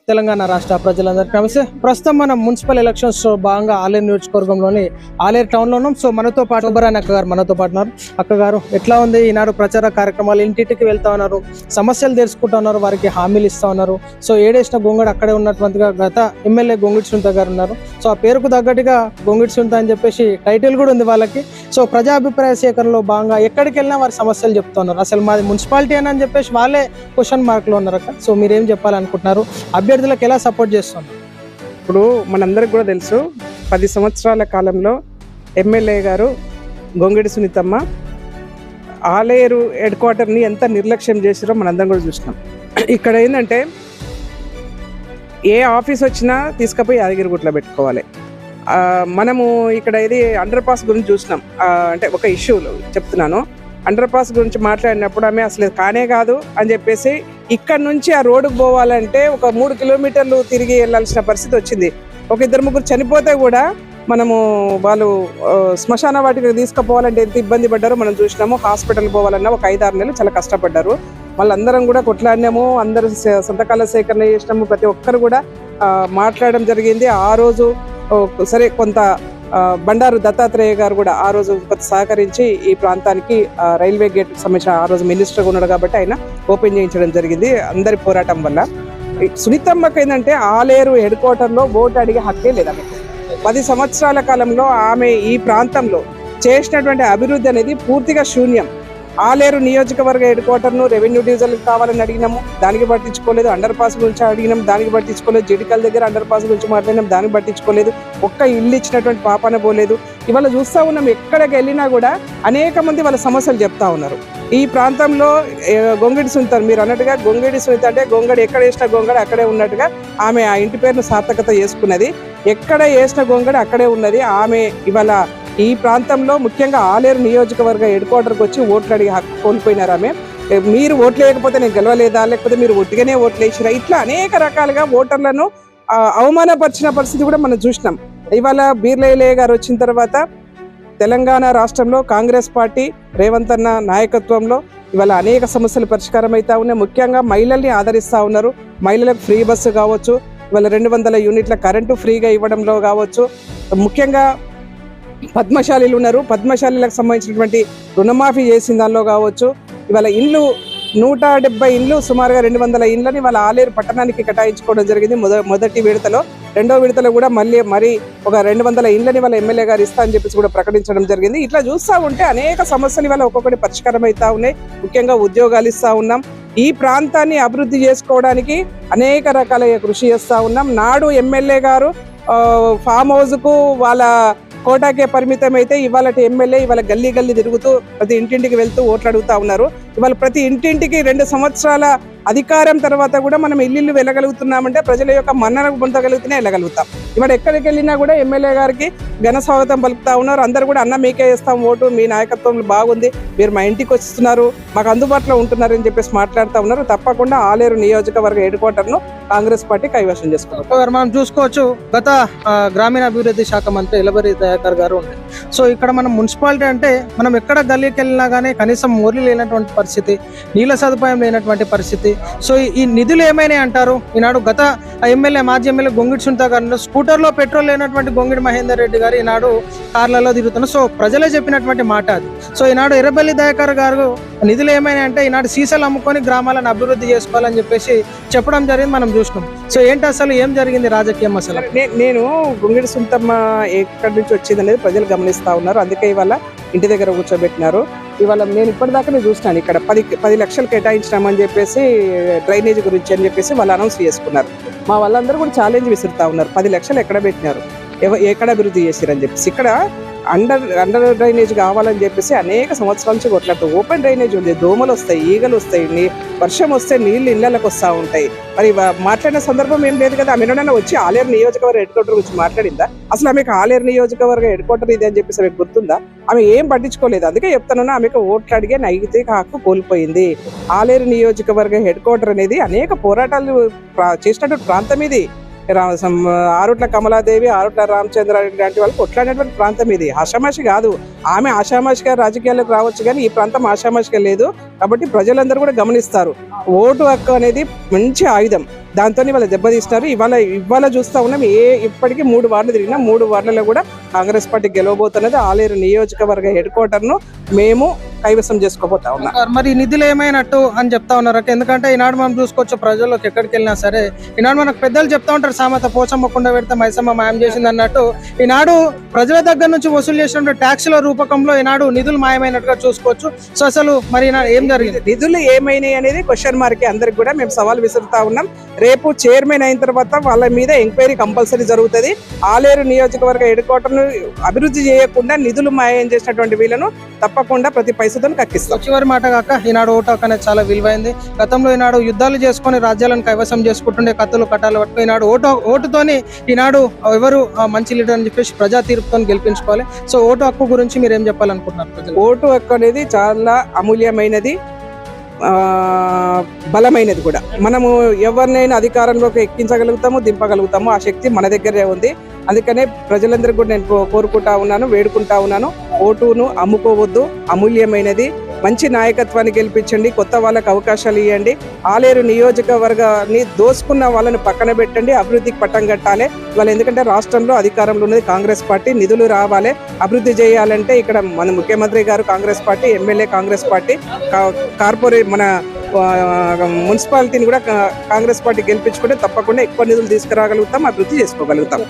తెలంగాణ రాష్ట్ర ప్రజలందరికీ నమస్తే. ప్రస్తుతం మనం మున్సిపల్ ఎలక్షన్స్ భాగంగా ఆలేరు నియోజకవర్గంలోని ఆలేరు టౌన్ లో ఉన్నాం. సో మనతో పాటు శుభరాణి అక్క గారు మనతో పాటు ఉన్నారు. అక్క గారు, ఎట్లా ఉంది ఈనాడు ప్రచార కార్యక్రమాలు? ఇంటింటికి వెళ్తా ఉన్నారు, సమస్యలు తెలుసుకుంటా ఉన్నారు, వారికి హామీలు ఇస్తా ఉన్నారు. సో ఏడేసిన గొంగడు అక్కడే ఉన్నటువంటిగా గత ఎమ్మెల్యే గొంగిడి సునీత గారు ఉన్నారు. సో ఆ పేరుకు తగ్గట్టుగా గొంగిడి సునీత అని చెప్పేసి టైటిల్ కూడా ఉంది వాళ్ళకి. సో ప్రజాభిప్రాయ సేకరణలో భాగంగా ఎక్కడికి వెళ్ళినా వారి సమస్యలు చెప్తున్నారు. అసలు మాది మున్సిపాలిటీ అని చెప్పేసి వాళ్ళే క్వశ్చన్ మార్క్ లో ఉన్నారు అక్క. సో మీరేం చెప్పాలనుకుంటున్నారు? అభ్యర్థులకు ఎలా సపోర్ట్ చేస్తున్నారు? ఇప్పుడు మనందరికి కూడా తెలుసు, 10 సంవత్సరాల కాలంలో ఎమ్మెల్యే గారు గొంగిడి సునీతమ్మ ఆలేరు హెడ్ క్వార్టర్ని ఎంత నిర్లక్ష్యం చేసారో మనందరం కూడా చూసినాం. ఇక్కడ ఏంటంటే ఏ ఆఫీస్ వచ్చినా తీసుకుపోయి యాదగిరిగుట్టలో పెట్టుకోవాలి. మనము ఇక్కడ ఇది అండర్ పాస్ గురించి చూసినాం. అంటే ఒక ఇష్యూలో చెప్తున్నాను, అండర్ పాస్ గురించి మాట్లాడినప్పుడు ఆమె అసలు కానే కాదు అని చెప్పేసి ఇక్కడ నుంచి ఆ రోడ్డుకు పోవాలంటే ఒక 3 కిలోమీటర్లు తిరిగి వెళ్ళాల్సిన పరిస్థితి వచ్చింది. ఒక 2-3 చనిపోతే కూడా మనము వాళ్ళు శ్మశాన వాటికి తీసుకుపోవాలంటే ఎంత ఇబ్బంది పడ్డారో మనం చూసినాము. హాస్పిటల్ పోవాలన్నా ఒక 5-6 నెలలు చాలా కష్టపడ్డారు. వాళ్ళందరం కూడా కొట్లాడినాము, అందరూ సంతకాల సేకరణ చేసినాము, ప్రతి ఒక్కరు కూడా మాట్లాడడం జరిగింది. ఆ రోజు సరే కొంత బండారు దత్తాత్రేయ గారు కూడా ఆ రోజు సహకరించి ఈ ప్రాంతానికి రైల్వే గేట్ సంబంధించిన ఆ రోజు మినిస్టర్గా ఉన్నాడు కాబట్టి ఆయన ఓపెన్ చేయించడం జరిగింది అందరి పోరాటం వల్ల. సునీతమ్మకి ఏంటంటే ఆలేరు హెడ్ క్వార్టర్లో ఓటు అడిగే హక్కే లేదు ఆమెకు. 10 సంవత్సరాల కాలంలో ఆమె ఈ ప్రాంతంలో చేసినటువంటి అభివృద్ధి అనేది పూర్తిగా శూన్యం. ఆలేరు నియోజకవర్గ హెడ్ క్వార్టర్ను రెవెన్యూ డివిజన్ కావాలని అడిగినాము, దానికి పట్టించుకోలేదు. అండర్ పాస్ గురించి అడిగినాం, దానికి పట్టించుకోలేదు. జిడికల్ దగ్గర అండర్ పాస్ గురించి మాట్లాడినాం, దానికి పట్టించుకోలేదు. ఒక్క ఇల్లు ఇచ్చినటువంటి పాపాన పోలేదు. ఇవాళ చూస్తూ ఉన్నాం, ఎక్కడికి వెళ్ళినా కూడా అనేక మంది వాళ్ళ సమస్యలు చెప్తా ఉన్నారు. ఈ ప్రాంతంలో గొంగిడి సునీత, మీరు అన్నట్టుగా గొంగిడి సునీత అంటే గొంగడి ఎక్కడ వేసిన గొంగడి అక్కడే ఉన్నట్టుగా ఆమె ఆ ఇంటి పేరును సార్థకత చేసుకున్నది. ఎక్కడ వేసిన గొంగడి అక్కడే ఉన్నది. ఆమె ఇవాళ ఈ ప్రాంతంలో ముఖ్యంగా ఆలేరు నియోజకవర్గ హెడ్ క్వార్టర్కి వచ్చి ఓట్లు అడిగి హక్కు కోల్పోయినారు ఆమె. మీరు ఓట్లు వేయకపోతే నేను గెలవలేదా, లేకపోతే మీరు ఒట్టిగానే ఓట్లు వేసిరా, ఇట్లా అనేక రకాలుగా ఓటర్లను అవమానపరిచిన పరిస్థితి కూడా మనం చూసినాం. ఇవాళ బీర్లయ్య గారు వచ్చిన తర్వాత తెలంగాణ రాష్ట్రంలో కాంగ్రెస్ పార్టీ రేవంత్ అన్న నాయకత్వంలో ఇవాళ అనేక సమస్యలు పరిష్కారం అవుతా ఉన్నాయి. ముఖ్యంగా మహిళల్ని ఆదరిస్తూ ఉన్నారు. మహిళలకు ఫ్రీ బస్సు కావచ్చు, ఇవాళ 200 యూనిట్ల కరెంటు ఫ్రీగా ఇవ్వడంలో కావచ్చు, ముఖ్యంగా పద్మశాలీలు ఉన్నారు, పద్మశాలీలకు సంబంధించినటువంటి రుణమాఫీ చేసిన దానిలో కావచ్చు, ఇవాళ ఇండ్లు 170 ఇండ్లు సుమారుగా 200 ఇండ్లని వాళ్ళ ఆలేరు పట్టణానికి కేటాయించుకోవడం జరిగింది మొదటి విడతలో. రెండో విడతలో కూడా మరి ఒక 200 ఇండ్లని వాళ్ళ ఎమ్మెల్యే గారు ఇస్తా అని చెప్పేసి కూడా ప్రకటించడం జరిగింది. ఇట్లా చూస్తూ ఉంటే అనేక సమస్యలు ఇవాళ ఒక్కొక్కటి పరిష్కారం అవుతా ఉన్నాయి. ముఖ్యంగా ఉద్యోగాలు ఇస్తా ఉన్నాం. ఈ ప్రాంతాన్ని అభివృద్ధి చేసుకోవడానికి అనేక రకాల కృషి చేస్తూ ఉన్నాం. నాడు ఎమ్మెల్యే గారు ఫామ్ హౌస్కు వాళ్ళ కోటాకే పరిమితం అయితే ఇవాళ ఎమ్మెల్యే ఇవాళ గల్లీ తిరుగుతూ ప్రతి ఇంటింటికి వెళ్తూ ఓట్లు అడుగుతా ఉన్నారు. ఇవాళ ప్రతి ఇంటింటికి 2 సంవత్సరాల అధికారం తర్వాత కూడా మనం ఇల్లు వెళ్ళగలుగుతున్నామంటే ప్రజల యొక్క మన్ననకు పొందగలుగుతూనే వెళ్ళగలుగుతాం. ఇవాళ ఎక్కడికి వెళ్ళినా కూడా ఎమ్మెల్యే గారికి ఘన స్వాగతం పలుకుతా ఉన్నారు. అందరూ కూడా అన్న మీకే ఇస్తాం ఓటు, మీ నాయకత్వం బాగుంది, మీరు మా ఇంటికి వస్తున్నారు, మాకు అందుబాటులో ఉంటున్నారు అని చెప్పేసి మాట్లాడుతూ ఉన్నారు. తప్పకుండా ఆలేరు నియోజకవర్గ హెడ్ క్వార్టర్ను కాంగ్రెస్ పార్టీ కైవసం చేసుకున్నారు. మనం చూసుకోవచ్చు, గత గ్రామీణాభివృద్ధి శాఖ మంత్రి ఎలబరి దయాకర్ గారు ఉండే. సో ఇక్కడ మనం మున్సిపాలిటీ అంటే మనం ఎక్కడ గల్లీకి వెళ్ళినా కానీ కనీసం మోర్లు లేనటువంటి పరిస్థితి, నీళ్ళ సదుపాయం లేనటువంటి పరిస్థితి. సో ఈ నిధులు ఏమైనా అంటారు? ఈనాడు గత మాజీ ఎమ్మెల్యే గొంగిడి సునీత గారు స్కూటర్లో పెట్రోల్ లేనటువంటి గొంగిడి మహేందర్ రెడ్డి గారు ఈనాడు కార్లలో తిరుగుతున్నారు. సో ప్రజలే చెప్పినటువంటి మాట అది. సో ఈనాడు ఎర్రబెల్లి దయాకర్ గారు నిధులు ఏమైనా అంటే ఈనాడు సీసాలు అమ్ముకొని గ్రామాలను అభివృద్ధి చేసుకోవాలని చెప్పేసి చెప్పడం జరిగింది, మనం చూసినాం. సో ఏంటి అసలు ఏం జరిగింది రాజకీయం? అసలు నేను గొంగిడి సునీతమ్మ ఎక్కడి నుంచి వచ్చింది అనేది ప్రజలు గమనిస్తూ ఉన్నారు. అందుకే ఇవాళ ఇంటి దగ్గర కూర్చోబెట్టినారు. ఇవాళ నేను ఇప్పటిదాకానే చూసినాను, ఇక్కడ 10 లక్షలు కేటాయించినామని చెప్పేసి డ్రైనేజ్ గురించి అని చెప్పేసి వాళ్ళు అనౌన్స్ చేసుకున్నారు. మా వాళ్ళందరూ కూడా ఛాలెంజ్ విసురుతా ఉన్నారు, 10 లక్షలు ఎక్కడ పెట్టినారు, ఎక్కడ అభివృద్ధి చేశారని చెప్పేసి. ఇక్కడ అండర్ డ్రైనేజ్ కావాలని చెప్పేసి అనేక సంవత్సరాల నుంచి కొట్లాడుతూ ఓపెన్ డ్రైనేజ్ ఉంది, దోమలు వస్తాయి, ఈగలు వస్తాయి, వర్షం వస్తే నీళ్లు ఇళ్లకు వస్తూ ఉంటాయి. మరి మాట్లాడిన సందర్భం ఏం లేదు కదా. ఆమె ఏమైనా వచ్చి ఆలేరు నియోజకవర్గ హెడ్ క్వార్టర్ గురించి మాట్లాడిందా? అసలు ఆమెకు ఆలేరు నియోజకవర్గ హెడ్ క్వార్టర్ ఇది అని చెప్పేసి ఆమెకు గుర్తుందా? ఆమె ఏం పట్టించుకోలేదు. అందుకే చెప్తానన్నా, ఆమెకు ఓట్లు అడిగే నైతిక హక్కు కోల్పోయింది. ఆలేరు నియోజకవర్గ హెడ్ క్వార్టర్ అనేది అనేక పోరాటాలు చేసినటువంటి ప్రాంతం ఇది. ఆరుట్ల కమలాదేవి, ఆరుట్ల రామచంద్రారెడ్డి లాంటి వాళ్ళు కొట్లాడినటువంటి ప్రాంతం ఇది. ఆషామాషి కాదు. ఆమె ఆషామాషిగా రాజకీయాలకు రావచ్చు, కానీ ఈ ప్రాంతం ఆషామాషిగా లేదు. కాబట్టి ప్రజలందరూ కూడా గమనిస్తారు. ఓటు హక్కు అనేది మంచి ఆయుధం. దాంతో వాళ్ళు దెబ్బతీస్తారు. ఇవాళ చూస్తూ ఉన్నాం. ఇప్పటికీ 3 వార్డులు తిరిగినా 3 వార్డులలో కూడా కాంగ్రెస్ పార్టీ గెలవబోతున్నది. ఆలేరు నియోజకవర్గ హెడ్ క్వార్టర్ ను మేము కైవసం చేసుకోబోతా ఉన్నాం. మరి నిధులు ఏమైనట్టు అని చెప్తా ఉన్నారు. ఎందుకంటే ఈనాడు మనం చూసుకోవచ్చు, ప్రజల్లోకి ఎక్కడికి వెళ్ళినా సరే ఈనాడు మనకు పెద్దలు చెప్తా ఉంటారు, సామెత పోచమ్మ కుండ పెడితే మైసమ్మ మాయం చేసింది అన్నట్టు. ఈనాడు ప్రజల దగ్గర నుంచి వసూలు చేసిన ట్యాక్స్ల రూపకంలో ఈనాడు నిధులు మాయమైనట్టుగా చూసుకోవచ్చు. సో అసలు మరి ఈనాడు ఏం జరిగింది, నిధులు ఏమైనాయి అనేది క్వశ్చన్ మార్క్. అందరికి కూడా మేము సవాల్ విసురుతా ఉన్నాం. రేపు చైర్మన్ అయిన తర్వాత వాళ్ళ మీద ఎంక్వైరీ కంపల్సరీ జరుగుతుంది. ఆలేరు నియోజకవర్గ హెడ్ క్వార్టర్ ను అభివృద్ధి చేయకుండా నిధులు మాయం చేసినటువంటి వీళ్ళను తప్పకుండా ప్రతి పైసతో కక్కిస్తాం. చివరి మాట కాక ఈనాడు ఓటు హక్కు అనేది చాలా విలువైంది. గతంలో ఈనాడు యుద్ధాలు చేసుకుని రాజ్యాలను కైవసం చేసుకుంటుండే, కత్తులు కట్టాలు పట్టుకుని ఈనాడు ఓటుతోని ఈనాడు ఎవరు మంచి లీడర్ అని చెప్పేసి ప్రజా తీర్పుతో గెలిపించుకోవాలి. సో ఓటు హక్కు గురించి మీరు ఏం చెప్పాలనుకుంటున్నారు? ఓటు హక్కు అనేది చాలా అమూల్యమైనది, బలమైనది కూడా. మనము ఎవరినైనా అధికారంలోకి ఎక్కించగలుగుతాము, దింపగలుగుతాము. ఆ శక్తి మన దగ్గరే ఉంది. అందుకనే ప్రజలందరికీ కూడా నేను కోరుకుంటా ఉన్నాను, వేడుకుంటా ఉన్నాను. ఓటును అమ్ముకోవద్దు, అమూల్యమైనది. మంచి నాయకత్వాన్ని గెలిపించండి, కొత్త వాళ్ళకి అవకాశాలు ఇవ్వండి. ఆలేరు నియోజకవర్గాన్ని దోసుకున్న వాళ్ళని పక్కన పెట్టండి, అభివృద్ధికి పట్టం కట్టాలి. వాళ్ళు ఎందుకంటే రాష్ట్రంలో అధికారంలో ఉన్నది కాంగ్రెస్ పార్టీ. నిధులు రావాలి, అభివృద్ధి చేయాలంటే ఇక్కడ మన ముఖ్యమంత్రి గారు Congress party, MLA Congress party, corporate మన మున్సిపాలిటీని కూడా కాంగ్రెస్ పార్టీ గెలిపించుకుంటే తప్పకుండా ఎక్కువ నిధులు తీసుకురాగలుగుతాం, అభివృద్ధి చేసుకోగలుగుతాం.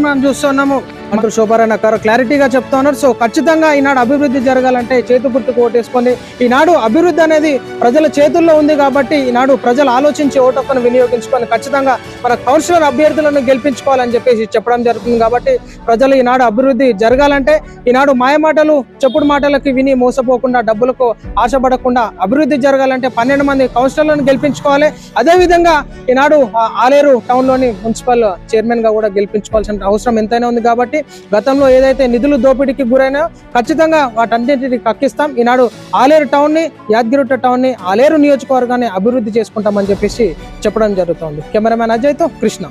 మనం చూస్తున్నాము అంటారు శోభారాయణ గారు క్లారిటీగా చెప్తా ఉన్నారు. సో ఖచ్చితంగా ఈనాడు అభివృద్ధి జరగాలంటే చేతు గుర్తుకు ఓటేసుకొని, ఈనాడు అభివృద్ధి అనేది ప్రజల చేతుల్లో ఉంది కాబట్టి ఈనాడు ప్రజలు ఆలోచించి ఓటు హక్కును వినియోగించుకొని ఖచ్చితంగా మన కౌన్సిలర్ అభ్యర్థులను గెలిపించుకోవాలని చెప్పేసి చెప్పడం జరుగుతుంది. కాబట్టి ప్రజలు ఈనాడు అభివృద్ధి జరగాలంటే ఈనాడు మాయమాటలు, చెప్పుడు మాటలకి విని మోసపోకుండా, డబ్బులకు ఆశపడకుండా అభివృద్ధి జరగాలంటే 12 మంది కౌన్సిలర్లను గెలిపించుకోవాలి. అదే విధంగా ఈనాడు ఆలేరు టౌన్ లోని మున్సిపల్ చైర్మన్ గా కూడా గెలిపించుకోవాల్సిన అవసరం ఎంతైనా ఉంది. కాబట్టి గతంలో ఏదైతే నిధులు దోపిడీకి గురైనా ఖచ్చితంగా వాటన్నింటినీ కక్కిస్తాం. ఈనాడు ఆలేరు టౌన్ ని, యాదగిరిగుట్ట టౌన్ ని, ఆలేరు నియోజకవర్గాన్ని అభివృద్ధి చేసుకుంటామని చెప్పేసి చెప్పడం జరుగుతుంది. కెమెరామ్యాన్ అజయ్ తో కృష్ణ.